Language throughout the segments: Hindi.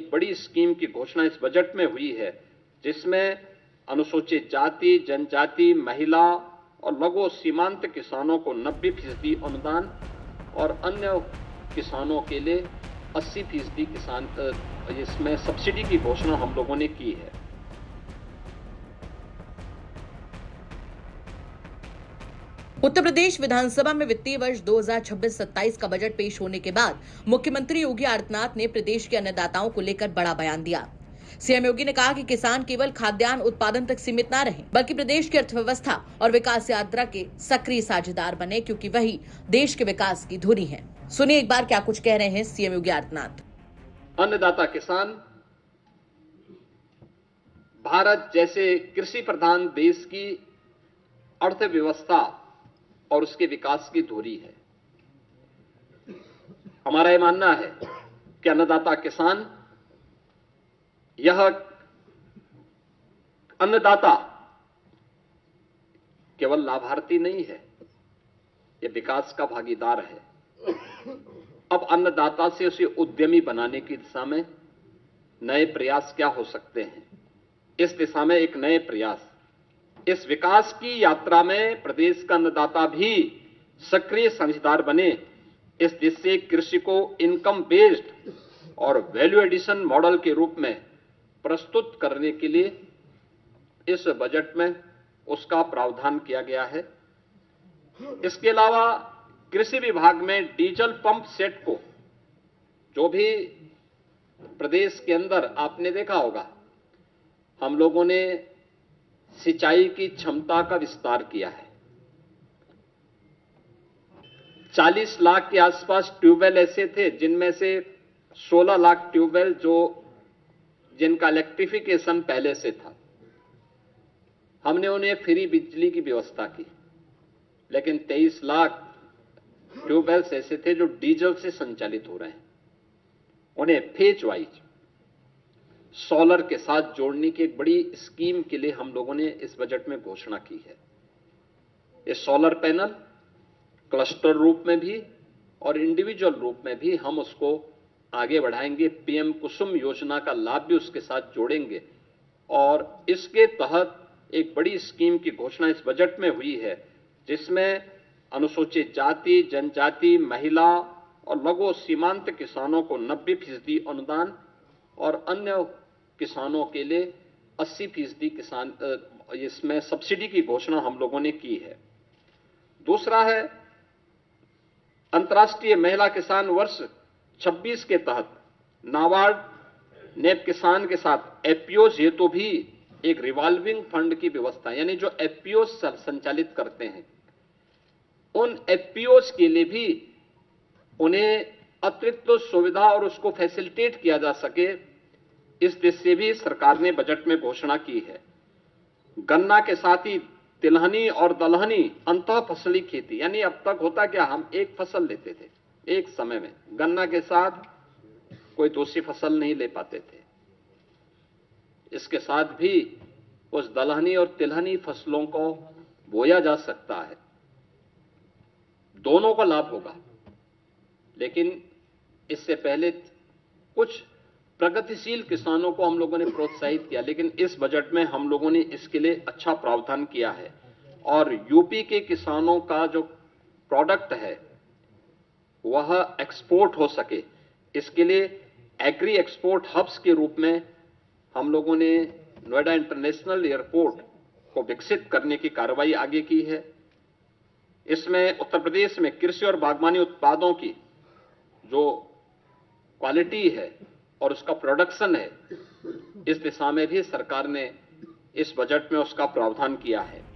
एक बड़ी स्कीम की घोषणा इस बजट में हुई है, जिसमें अनुसूचित जाति, जनजाति, महिला और लघु सीमांत किसानों को 90% अनुदान और अन्य किसानों के लिए 80% किसान इसमें सब्सिडी की घोषणा हम लोगों ने की है। उत्तर प्रदेश विधानसभा में वित्तीय वर्ष 2026-27 का बजट पेश होने के बाद मुख्यमंत्री योगी आदित्यनाथ ने प्रदेश के अन्नदाताओं को लेकर बड़ा बयान दिया। सीएम योगी ने कहा कि किसान केवल खाद्यान्न उत्पादन तक सीमित न रहें, बल्कि प्रदेश की अर्थव्यवस्था और विकास यात्रा के सक्रिय साझेदार बने, क्योंकि वही देश के विकास की धुरी है। सुनिए एक बार क्या कुछ कह रहे हैं सीएम योगी आदित्यनाथ। अन्नदाता किसान भारत जैसे कृषि प्रधान देश की अर्थव्यवस्था और उसके विकास की धुरी है। हमारा यह मानना है कि अन्नदाता किसान, यह अन्नदाता केवल लाभार्थी नहीं है, यह विकास का भागीदार है। अब अन्नदाता से उसे उद्यमी बनाने की दिशा में नए प्रयास क्या हो सकते हैं, इस दिशा में एक नए प्रयास, इस विकास की यात्रा में प्रदेश का अन्नदाता भी सक्रिय साझेदार बने, इस दिशा से कृषि को इनकम बेस्ड और वैल्यू एडिशन मॉडल के रूप में प्रस्तुत करने के लिए इस बजट में उसका प्रावधान किया गया है। इसके अलावा कृषि विभाग में डीजल पंप सेट को, जो भी प्रदेश के अंदर आपने देखा होगा, हम लोगों ने सिंचाई की क्षमता का विस्तार किया है। 40 लाख के आसपास ट्यूबवेल ऐसे थे जिनमें से 16 लाख ट्यूबवेल जिनका इलेक्ट्रिफिकेशन पहले से था। हमने उन्हें फ्री बिजली की व्यवस्था की, लेकिन 23 लाख ट्यूबवेल्स ऐसे थे जो डीजल से संचालित हो रहे हैं। उन्हें फेज वाइज सोलर के साथ जोड़ने की एक बड़ी स्कीम के लिए हम लोगों ने इस बजट में घोषणा की है। ये सोलर पैनल क्लस्टर रूप में भी और इंडिविजुअल रूप में भी हम उसको आगे बढ़ाएंगे। पीएम कुसुम योजना का लाभ भी उसके साथ जोड़ेंगे और इसके तहत एक बड़ी स्कीम की घोषणा इस बजट में हुई है, जिसमें अनुसूचित जाति, जनजाति, महिला और लघु सीमांत किसानों को 90% अनुदान और अन्य किसानों के लिए 80% किसान इसमें सब्सिडी की घोषणा हम लोगों ने की है। दूसरा है अंतर्राष्ट्रीय महिला किसान वर्ष 26 के तहत नाबार्ड ने किसान के साथ एफपीओज हेतु भी एक रिवॉल्विंग फंड की व्यवस्था, यानी जो एफपीओज संचालित करते हैं, उन एफपीओज के लिए भी उन्हें अतिरिक्त सुविधा और उसको फैसिलिटेट किया जा सके, इस दिशा से भी सरकार ने बजट में घोषणा की है। गन्ना के साथ ही तिलहनी और दलहनी अंतः फसली खेती, यानी अब तक होता क्या, हम एक फसल लेते थे एक समय में, गन्ना के साथ कोई दूसरी फसल नहीं ले पाते थे। इसके साथ भी उस दलहनी और तिलहनी फसलों को बोया जा सकता है, दोनों का लाभ होगा। लेकिन इससे पहले कुछ प्रगतिशील किसानों को हम लोगों ने प्रोत्साहित किया, लेकिन इस बजट में हम लोगों ने इसके लिए अच्छा प्रावधान किया है और यूपी के किसानों का जो प्रोडक्ट है वह एक्सपोर्ट हो सके, इसके लिए एग्री एक्सपोर्ट हब्स के रूप में हम लोगों ने नोएडा इंटरनेशनल एयरपोर्ट को विकसित करने की कार्रवाई आगे की है। इसमें उत्तर प्रदेश में कृषि और बागवानी उत्पादों की जो क्वालिटी है और उसका प्रोडक्शन है, इस दिशा में भी सरकार ने इस बजट में उसका प्रावधान किया है।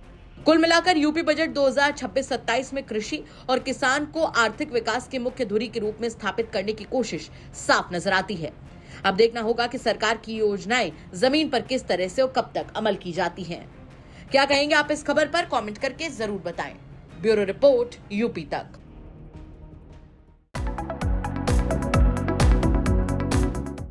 कुल मिलाकर यूपी बजट 2026-27 में कृषि और किसान को आर्थिक विकास के मुख्य धुरी के रूप में स्थापित करने की कोशिश साफ नजर आती है। अब देखना होगा कि सरकार की योजनाएं जमीन पर किस तरह से और कब तक अमल की जाती हैं। क्या कहेंगे आप इस खबर पर? कमेंट करके जरूर बताएं। ब्यूरो रिपोर्ट, यूपी तक।